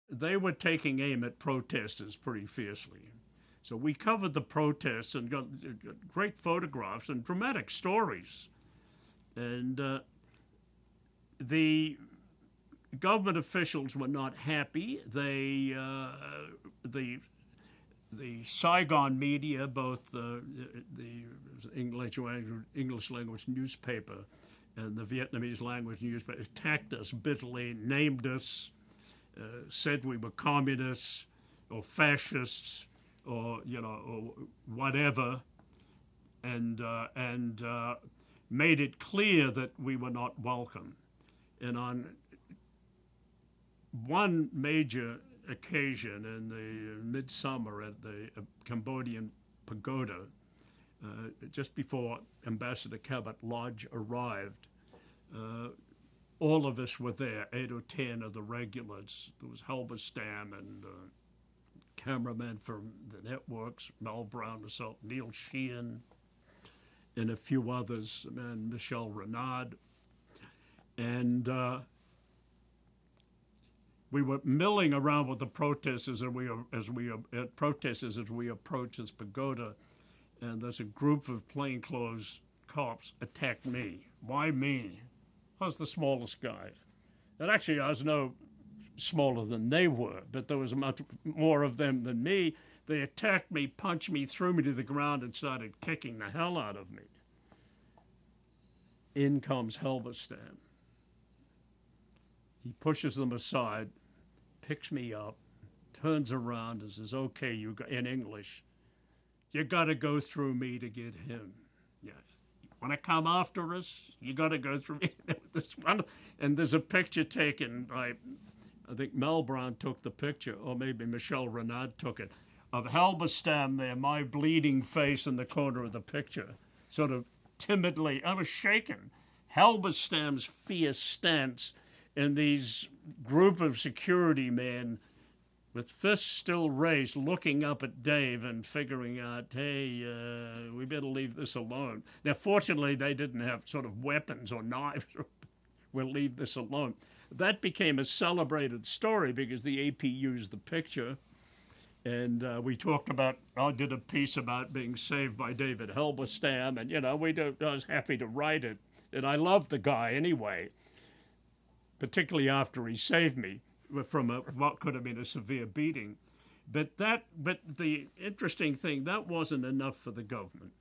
they were taking aim at protesters pretty fiercely. So we covered the protests and got great photographs and dramatic stories. And the government officials were not happy. The Saigon media, both the English language newspaper and the Vietnamese language newspaper, attacked us bitterly, named us, said we were communists or fascists or or whatever, and made it clear that we were not welcome. And on one major occasion in the midsummer at the Cambodian pagoda, just before Ambassador Cabot Lodge arrived, all of us were there, 8 or 10 of the regulars. There was Halberstam and cameraman from the networks, Mel Brown, myself, Neil Sheehan, and a few others, and Michel Renard. And we were milling around with the protesters as we approached this pagoda, and there's a group of plainclothes cops attacked me. Why me? I was the smallest guy. And actually, I was no smaller than they were, but there was much more of them than me. They attacked me, punched me, threw me to the ground, and started kicking the hell out of me. In comes Halberstam. He pushes them aside, picks me up, turns around and says, "Okay, in English, you got to go through me to get him. Yeah, want to come after us? You got to go through me." And there's a picture taken by, I think Mel Brown took the picture, or maybe Michel Renard took it, of Halberstam there, my bleeding face in the corner of the picture, sort of timidly. I was shaken. Halberstam's fierce stance, and these group of security men with fists still raised, looking up at Dave and figuring out, hey, we better leave this alone. Now, fortunately, they didn't have sort of weapons or knives. We'll leave this alone. That became a celebrated story because the AP used the picture. And we talked about, I did a piece about being saved by David Halberstam, and, I was happy to write it. And I loved the guy anyway, particularly after he saved me from what could have been a severe beating. But the interesting thing, that wasn't enough for the government.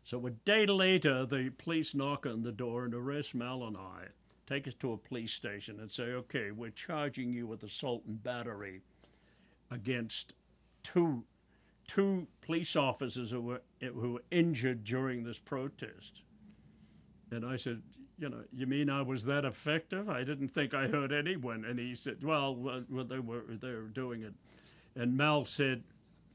So a day later, the police knock on the door and arrest Mel and I, take us to a police station and say, okay, we're charging you with assault and battery against two police officers who were injured during this protest. And I said, you mean I was that effective? I didn't think I hurt anyone. And he said, well, they were doing it. And Mel said,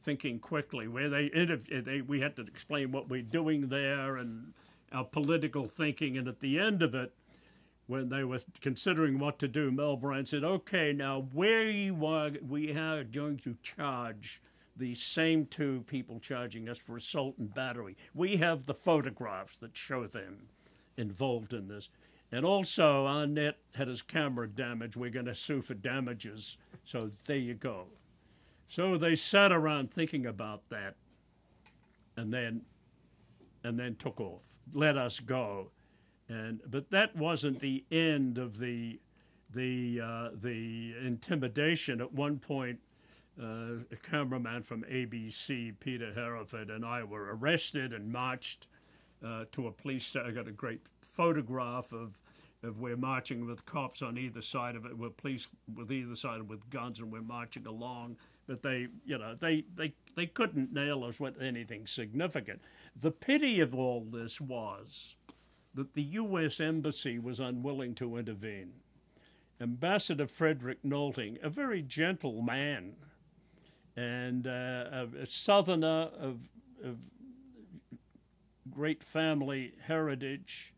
thinking quickly, we had to explain what we're doing there and our political thinking. And at the end of it, when they were considering what to do, Mel Bryan said, okay, now we are going to charge the same two people charging us for assault and battery. We have the photographs that show them involved in this. And also, Arnett had his camera damaged. We're going to sue for damages. So there you go. So they sat around thinking about that and then took off, let us go. But that wasn't the end of the intimidation. At one point, a cameraman from ABC, Peter Hereford, and I were arrested and marched to a police station. I got a great photograph of we're marching with cops on either side of it, with police with either side with guns, and we're marching along. But they couldn't nail us with anything significant. The pity of all this was that the U.S. Embassy was unwilling to intervene. Ambassador Frederick Nolting, a very gentle man, and a Southerner of great family heritage,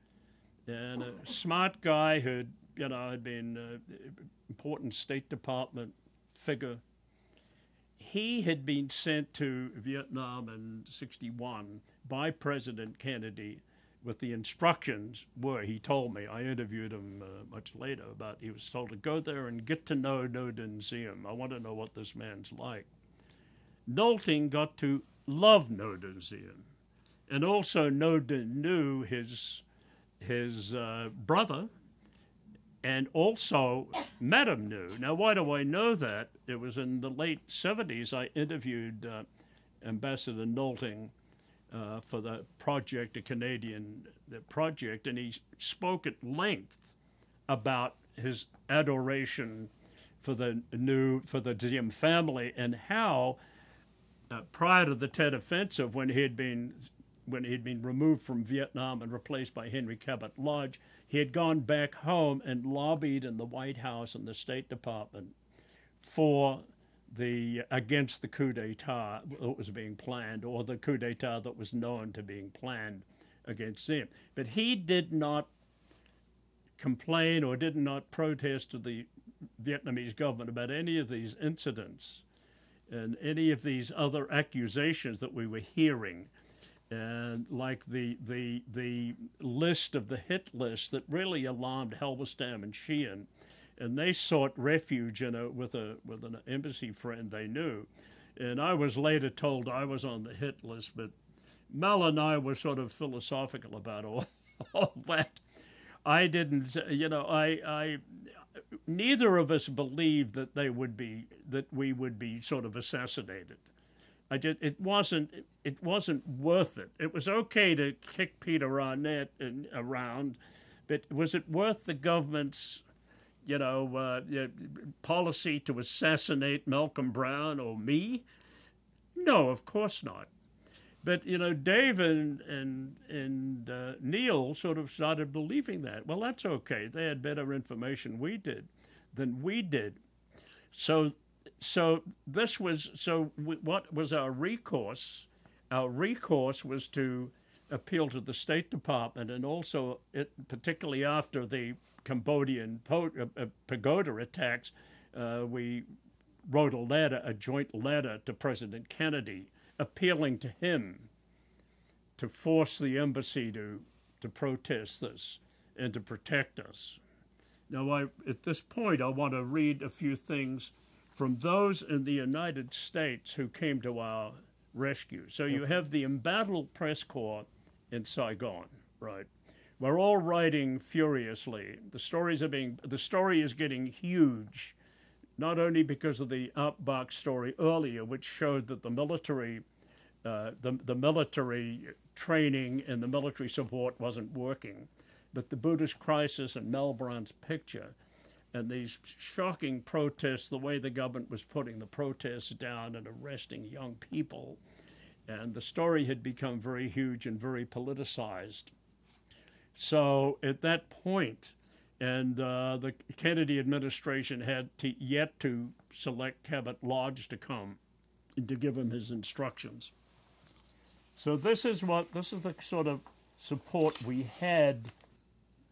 and a smart guy who had been an important State Department figure. He had been sent to Vietnam in '61 by President Kennedy with the instructions were, he told me, I interviewed him much later, about he was told to go there and get to know No Didn't See him. I want to know what this man's like. Nolting got to love No Didn't See him. And also Nodin knew his brother, and also Madam knew. Now, why do I know that? It was in the late 70s I interviewed Ambassador Nolting for the project, a Canadian project, and he spoke at length about his adoration for the Diem family, and how prior to the Tet Offensive, when he had been removed from Vietnam and replaced by Henry Cabot Lodge, he had gone back home and lobbied in the White House and the State Department against the coup d'etat that was being planned, or the coup d'etat that was known to being planned against him. But he did not complain or did not protest to the Vietnamese government about any of these incidents and any of these other accusations that we were hearing. And like the list of the hit list that really alarmed Halberstam and Sheehan, and they sought refuge with an embassy friend they knew. And I was later told I was on the hit list, but Mel and I were sort of philosophical about all that. I didn't, neither of us believed that we would be sort of assassinated. It wasn't worth it. It was okay to kick Peter Arnett around, but was it worth the government's, policy to assassinate Malcolm Brown or me? No, of course not. But Dave and Neil sort of started believing that. Well, that's okay. They had better information than we did. So what was our recourse? Our recourse was to appeal to the State Department, and also, particularly after the Cambodian pagoda attacks, we wrote a joint letter to President Kennedy, appealing to him to force the embassy to protest this and to protect us. Now, at this point, I want to read a few things from those in the United States who came to our rescue. So you have the embattled press corps in Saigon, right? We're all writing furiously. The story is getting huge, not only because of the Outback story earlier, which showed that the military training and the military support wasn't working, but the Buddhist Crisis and Mel Brown's picture and these shocking protests, the way the government was putting the protests down and arresting young people. And the story had become very huge and very politicized. So at that point, and the Kennedy administration had yet to select Cabot Lodge to come and to give him his instructions. So this is the sort of support we had.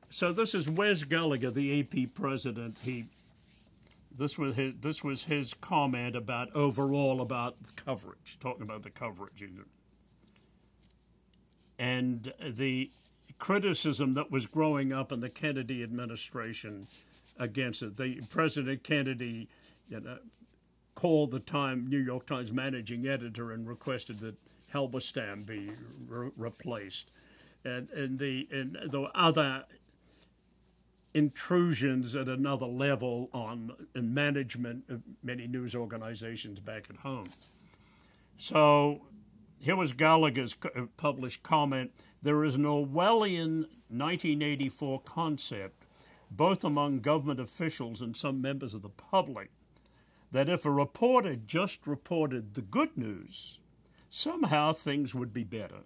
So this is Wes Gallagher, the AP president. This was his comment about overall about the coverage, talking about the coverage, and the criticism that was growing up in the Kennedy administration against it. The President Kennedy, called the New York Times managing editor and requested that Halberstam be replaced, and the other intrusions at another level in management of many news organizations back at home. So here was Gallagher's published comment. There is an Orwellian 1984 concept, both among government officials and some members of the public, that if a reporter just reported the good news, somehow things would be better.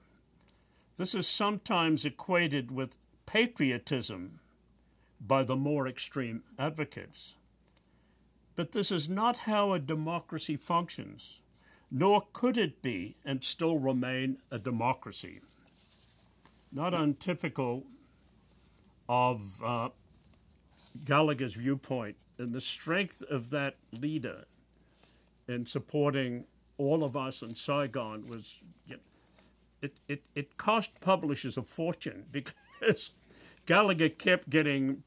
This is sometimes equated with patriotism by the more extreme advocates. But this is not how a democracy functions, nor could it be and still remain a democracy. Not untypical of Gallagher's viewpoint, and the strength of that leader in supporting all of us in Saigon was it cost publishers a fortune because Gallagher kept getting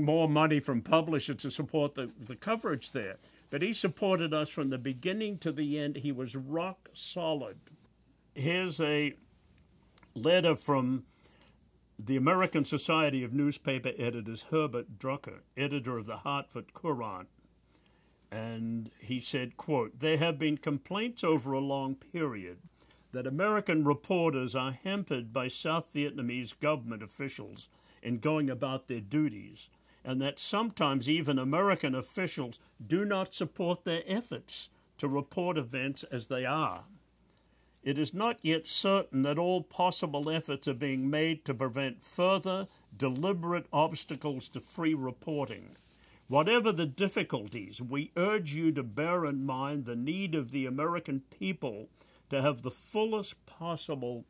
more money from publishers to support the coverage there. But he supported us from the beginning to the end. He was rock solid. Here's a letter from the American Society of Newspaper Editors, Herbert Drucker, editor of the Hartford Courant. And he said, quote, "There have been complaints over a long period that American reporters are hampered by South Vietnamese government officials in going about their duties, and that sometimes even American officials do not support their efforts to report events as they are. It is not yet certain that all possible efforts are being made to prevent further deliberate obstacles to free reporting. Whatever the difficulties, we urge you to bear in mind the need of the American people to have the fullest possible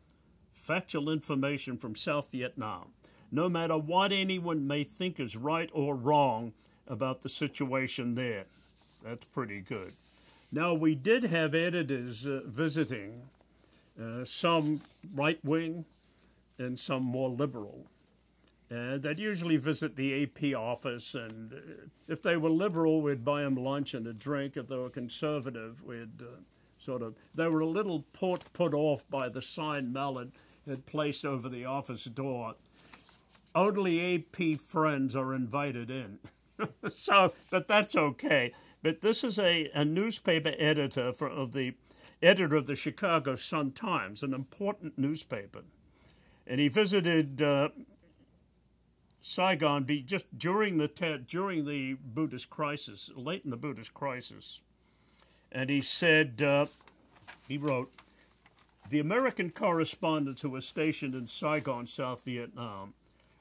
factual information from South Vietnam, no matter what anyone may think is right or wrong about the situation there." That's pretty good. Now, we did have editors visiting, some right-wing and some more liberal. They'd usually visit the AP office, and if they were liberal, we'd buy them lunch and a drink. If they were conservative, we'd they were a little put off by the sign Mallard had placed over the office door. Only AP friends are invited in. But that's okay. But this is a newspaper editor editor of the Chicago Sun-Times, an important newspaper. And he visited Saigon just during the Buddhist Crisis, late in the Buddhist Crisis. And he said, he wrote, "The American correspondents who were stationed in Saigon, South Vietnam,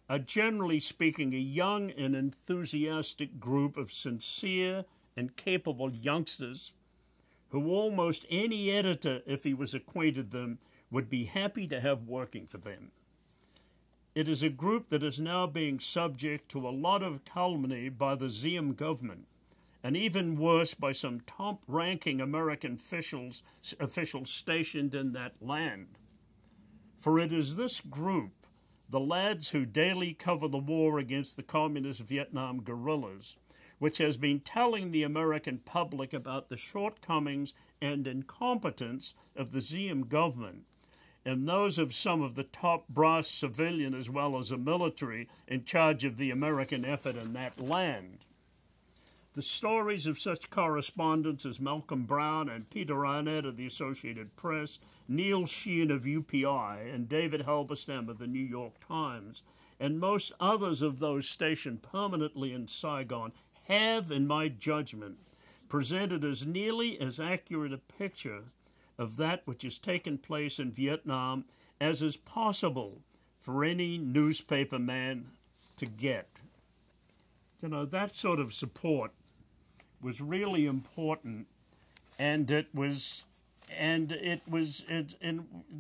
are generally speaking a young and enthusiastic group of sincere and capable youngsters who almost any editor, if he was acquainted them, would be happy to have working for them. It is a group that is now being subject to a lot of calumny by the Diem government, and even worse by some top-ranking American officials stationed in that land. For it is this group, the lads who daily cover the war against the communist Vietnam guerrillas, which has been telling the American public about the shortcomings and incompetence of the Diem government, and those of some of the top brass civilian as well as the military in charge of the American effort in that land. The stories of such correspondents as Malcolm Brown and Peter Arnett of the Associated Press, Neil Sheehan of UPI, and David Halberstam of the New York Times, and most others of those stationed permanently in Saigon have, in my judgment, presented as nearly as accurate a picture of that which has taken place in Vietnam as is possible for any newspaper man to get." You know, that sort of support was really important, and the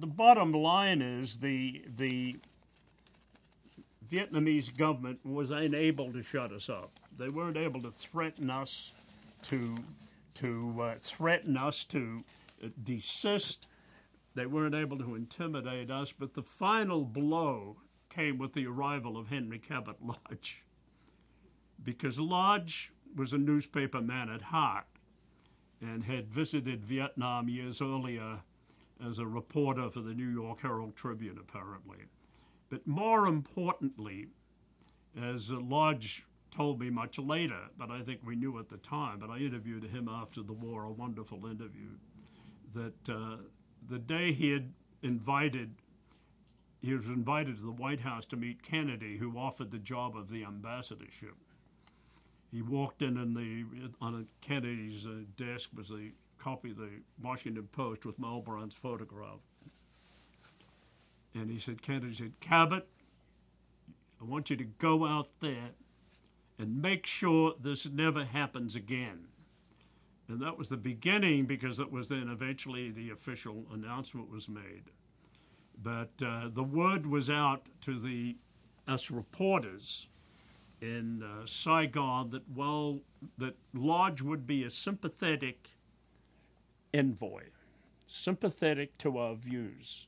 bottom line is the Vietnamese government was unable to shut us up. They weren't able to threaten us to desist. They weren't able to intimidate us, but the final blow came with the arrival of Henry Cabot Lodge, because Lodge was a newspaper man at heart and had visited Vietnam years earlier as a reporter for the New York Herald Tribune, apparently. But more importantly, as Lodge told me much later, but I think we knew at the time, but I interviewed him after the war, a wonderful interview, that the day he was invited to the White House to meet Kennedy, who offered the job of the ambassadorship. He walked in and on Kennedy's desk was a copy of the Washington Post with Malbrand's photograph. And Kennedy said, "Cabot, I want you to go out there and make sure this never happens again." And that was the beginning, because it was then eventually the official announcement was made. But the word was out to us reporters in Saigon that Lodge would be a sympathetic envoy, sympathetic to our views.